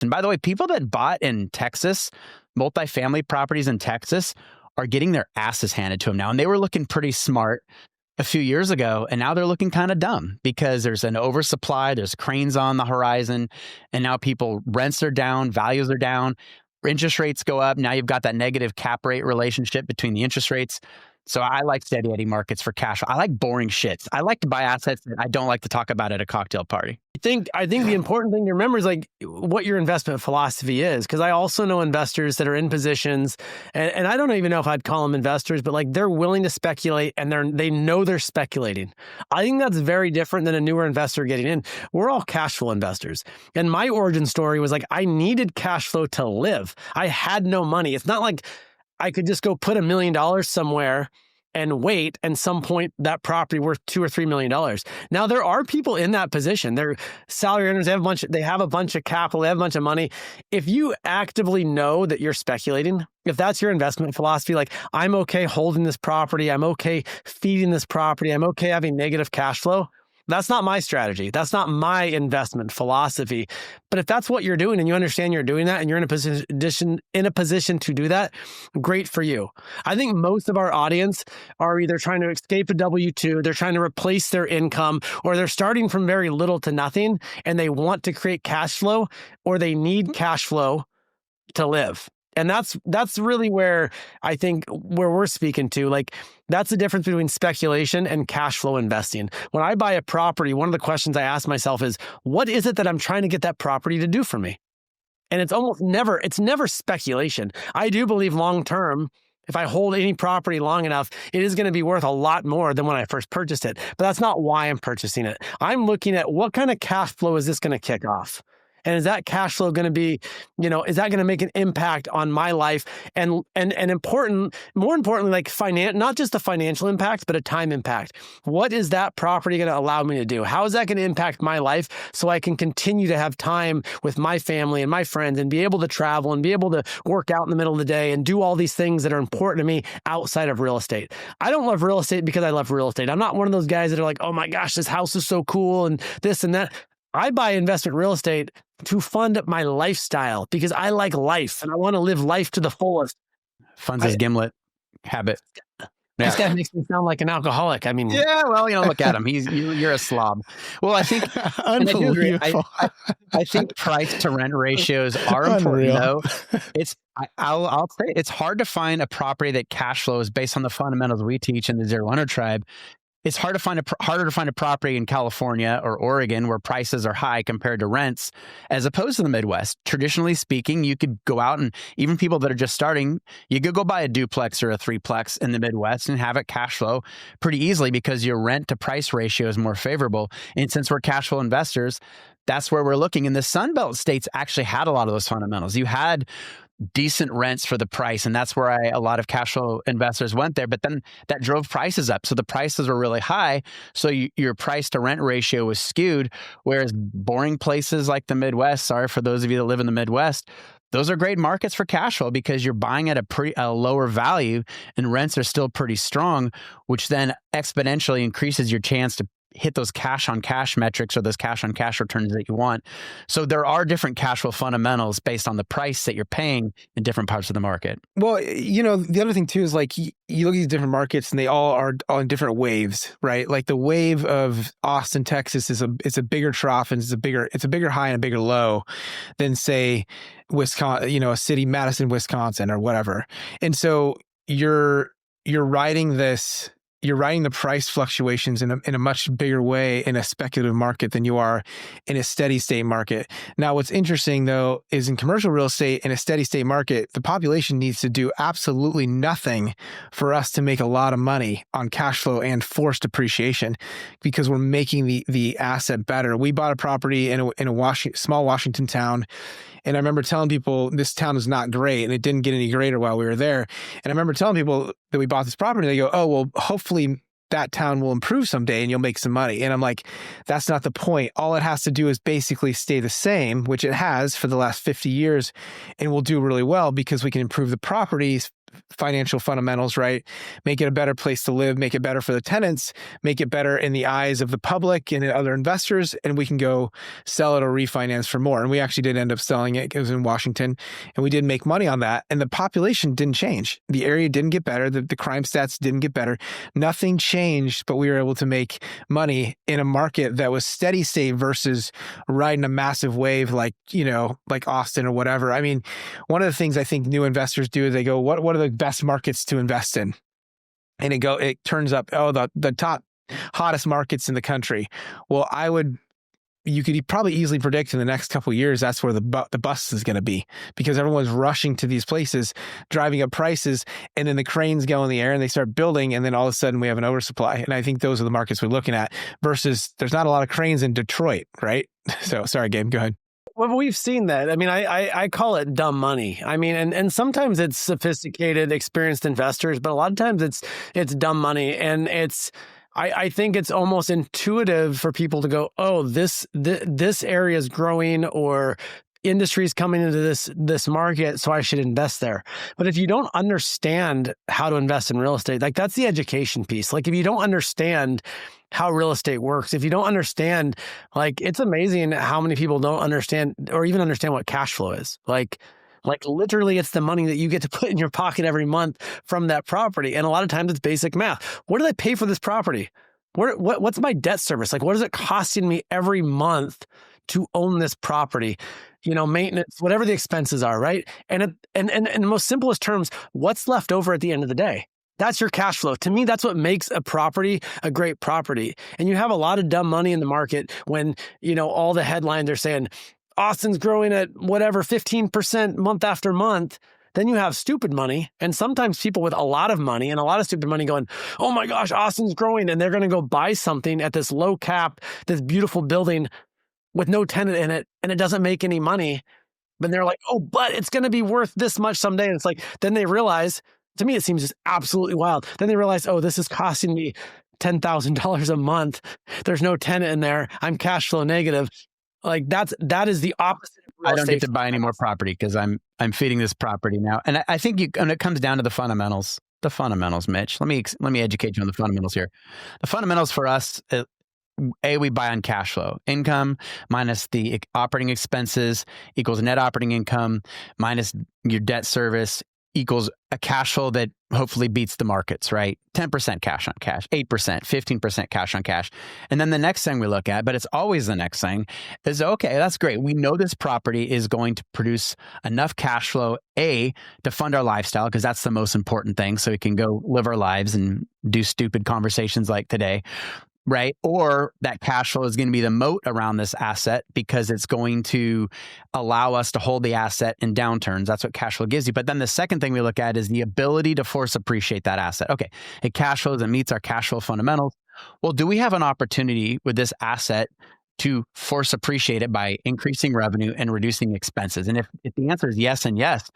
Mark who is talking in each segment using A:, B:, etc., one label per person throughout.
A: And by the way, people that bought in Texas, multifamily properties in Texas, are getting their asses handed to them now. And they were looking pretty smart a few years ago, and now they're looking kind of dumb because there's an oversupply, there's cranes on the horizon, and now rents are down, values are down, interest rates go up. Now you've got that negative cap rate relationship between the interest rates. So I like steady Eddie markets for cash. I like boring shit. I like to buy assets that I don't like to talk about at a cocktail party.
B: I think the important thing to remember is like what your investment philosophy is. Because I also know investors that are in positions, and I don't even know if I'd call them investors, but like they're willing to speculate and they know they're speculating. I think that's very different than a newer investor getting in. We're all cash flow investors. And my origin story was like, I needed cash flow to live. I had no money. It's not like I could just go put $1 million somewhere and wait, and some point that property worth $2 or $3 million. Now there are people in that position. They're salary earners. They have a bunch of capital. They have a bunch of money. If you actively know that you're speculating, if that's your investment philosophy, like I'm okay holding this property, I'm okay feeding this property, I'm okay having negative cash flow. That's not my strategy. That's not my investment philosophy. But if that's what you're doing and you understand you're doing that and you're in a position to do that, great for you. I think most of our audience are either trying to escape a W-2, they're trying to replace their income, or they're starting from very little to nothing and they want to create cash flow, or they need cash flow to live. And that's really where I think where we're speaking to, like, that's the difference between speculation and cash flow investing. When I buy a property, one of the questions I ask myself is, what is it that I'm trying to get that property to do for me? And it's never speculation. I do believe long-term, if I hold any property long enough, it is going to be worth a lot more than when I first purchased it. But that's not why I'm purchasing it. I'm looking at what kind of cash flow is this going to kick off? And is that cash flow going to be, is that going to make an impact on my life? And more importantly, like not just a financial impact, but a time impact. What is that property going to allow me to do? How is that going to impact my life so I can continue to have time with my family and my friends and be able to travel and be able to work out in the middle of the day and do all these things that are important to me outside of real estate? I don't love real estate because I love real estate. I'm not one of those guys that are like, oh my gosh, this house is so cool and this and that. I buy investment real estate to fund my lifestyle because I like life and I want to live life to the fullest.
A: Funds his gimlet habit.
B: This guy makes me sound like an alcoholic. I mean,
A: yeah, well, look at him. You're a slob. Well, I think
C: unbelievable.
A: I think price to rent ratios are important, though. I'll say it's hard to find a property that cash flows based on the fundamentals we teach in the 0-100 tribe. It's harder to find a property in California or Oregon where prices are high compared to rents, as opposed to the Midwest. Traditionally speaking, you could go out and even people that are just starting, you could go buy a duplex or a threeplex in the Midwest and have it cash flow pretty easily because your rent to price ratio is more favorable. And since we're cash flow investors, that's where we're looking. And the Sunbelt states actually had a lot of those fundamentals. You had decent rents for the price. And that's where a lot of cash flow investors went there. But then that drove prices up. So the prices were really high. So your price to rent ratio was skewed. Whereas boring places like the Midwest, sorry for those of you that live in the Midwest, those are great markets for cash flow because you're buying at a lower value and rents are still pretty strong, which then exponentially increases your chance to hit those cash on cash metrics or those cash on cash returns that you want. So there are different cash flow fundamentals based on the price that you're paying in different parts of the market.
C: Well, the other thing too is like you look at these different markets and they all are on different waves, right? Like the wave of Austin, Texas is a bigger trough and it's a bigger high and a bigger low than say Wisconsin, a city, Madison, Wisconsin or whatever. And so you're riding the price fluctuations in a much bigger way in a speculative market than you are in a steady state market. Now, what's interesting though, is in commercial real estate, in a steady state market, the population needs to do absolutely nothing for us to make a lot of money on cash flow and forced appreciation because we're making the asset better. We bought a property in a small Washington town. And I remember telling people this town is not great and it didn't get any greater while we were there. And I remember telling people that we bought this property. They go, oh, well, hopefully that town will improve someday and you'll make some money. And I'm like, that's not the point. All it has to do is basically stay the same, which it has for the last 50 years. And we'll do really well because we can improve the properties financial fundamentals right, make it a better place to live, make it better for the tenants, make it better in the eyes of the public and other investors, and we can go sell it or refinance for more. And we actually did end up selling it. It was in Washington, and we did make money on that. And the population didn't change. The area didn't get better. The crime stats didn't get better. Nothing changed, but we were able to make money in a market that was steady state versus riding a massive wave like Austin or whatever. I mean, one of the things I think new investors do is they go, what are the best markets to invest in? And it turns up, the top hottest markets in the country. Well, you could probably easily predict in the next couple of years, that's where the bust is going to be, because everyone's rushing to these places, driving up prices, and then the cranes go in the air and they start building, and then all of a sudden we have an oversupply. And I think those are the markets we're looking at, versus there's not a lot of cranes in Detroit, right? So sorry, Gabe, go ahead.
B: Well, we've seen that. I mean, I call it dumb money. I mean, and sometimes it's sophisticated, experienced investors, but a lot of times it's dumb money. And I think it's almost intuitive for people to go, oh, this area is growing, or industries coming into this market, so I should invest there. But if you don't understand how to invest in real estate, like, that's the education piece. Like, if you don't understand how real estate works, if you don't understand, like, it's amazing how many people don't understand or even understand what cash flow is. Like literally, it's the money that you get to put in your pocket every month from that property. And a lot of times it's basic math. What do I pay for this property? What's my debt service? Like, what is it costing me every month to own this property? Maintenance, whatever the expenses are, right? And in the most simplest terms, what's left over at the end of the day? That's your cash flow. To me, that's what makes a property a great property. And you have a lot of dumb money in the market when, all the headlines are saying, Austin's growing at whatever, 15% month after month. Then you have stupid money, and sometimes people with a lot of money and a lot of stupid money going, oh my gosh, Austin's growing, and they're going to go buy something at this low cap, this beautiful building with no tenant in it, and it doesn't make any money. But they're like, oh, but it's going to be worth this much someday. And it's like, then they realize, to me, it seems just absolutely wild. Then they realize, oh, this is costing me $10,000 a month. There's no tenant in there. I'm cash flow negative. Like, that is the opposite of real
A: I don't
B: estate.
A: get to buy any more property because I'm feeding this property now. And I think when it comes down to the fundamentals, Mitch, let me educate you on the fundamentals here. The fundamentals for us, we buy on cash flow. Income minus the operating expenses equals net operating income minus your debt service equals a cash flow that hopefully beats the markets, right? 10% cash on cash, 8%, 15% cash on cash. And then the next thing we look at, but it's always the next thing, is okay, that's great. We know this property is going to produce enough cash flow, to fund our lifestyle, because that's the most important thing. So we can go live our lives and do stupid conversations like today. Right? Or that cash flow is going to be the moat around this asset because it's going to allow us to hold the asset in downturns. That's what cash flow gives you. But then the second thing we look at is the ability to force appreciate that asset. Okay, it cash flows and meets our cash flow fundamentals. Well, do we have an opportunity with this asset to force appreciate it by increasing revenue and reducing expenses? And if the answer is yes and yes,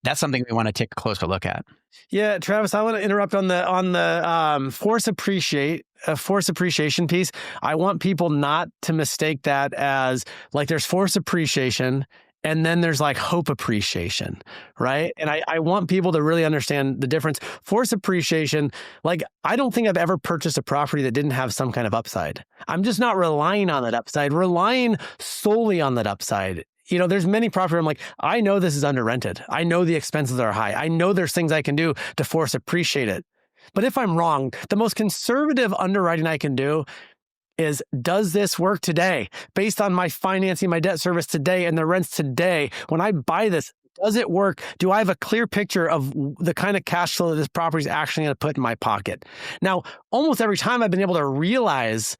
A: that's something we want to take a closer look at.
B: Yeah, Travis, I want to interrupt on the force appreciation piece. I want people not to mistake that as like there's force appreciation and then there's like hope appreciation, right? And I want people to really understand the difference. Force appreciation, like, I don't think I've ever purchased a property that didn't have some kind of upside. I'm just not relying on that upside, relying solely on that upside. There's many properties where I'm like, I know this is under rented. I know the expenses are high. I know there's things I can do to force appreciate it. But if I'm wrong, the most conservative underwriting I can do is, does this work today? Based on my financing, my debt service today, and the rents today, when I buy this, does it work? Do I have a clear picture of the kind of cash flow that this property is actually going to put in my pocket? Now, almost every time I've been able to realize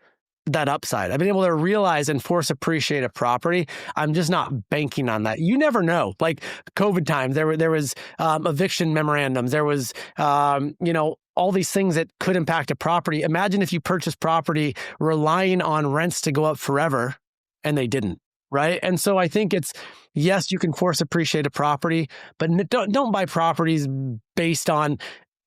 B: that upside, I've been able to realize and force appreciate a property. I'm just not banking on that. You never know. Like COVID times, there was eviction memorandums. There was, all these things that could impact a property. Imagine if you purchase property relying on rents to go up forever, and they didn't, right? And so I think it's, yes, you can force appreciate a property, but don't buy properties based on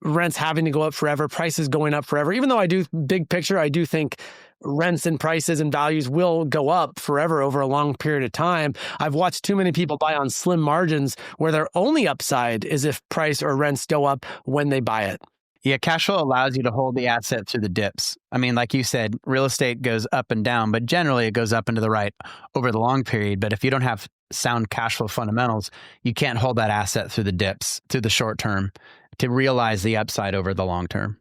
B: rents having to go up forever, prices going up forever. Even though I do, big picture, I do think rents and prices and values will go up forever over a long period of time. I've watched too many people buy on slim margins where their only upside is if price or rents go up when they buy it.
A: Yeah, cash flow allows you to hold the asset through the dips. I mean, like you said, real estate goes up and down, but generally it goes up and to the right over the long period. But if you don't have sound cash flow fundamentals, you can't hold that asset through the dips, through the short term, to realize the upside over the long term.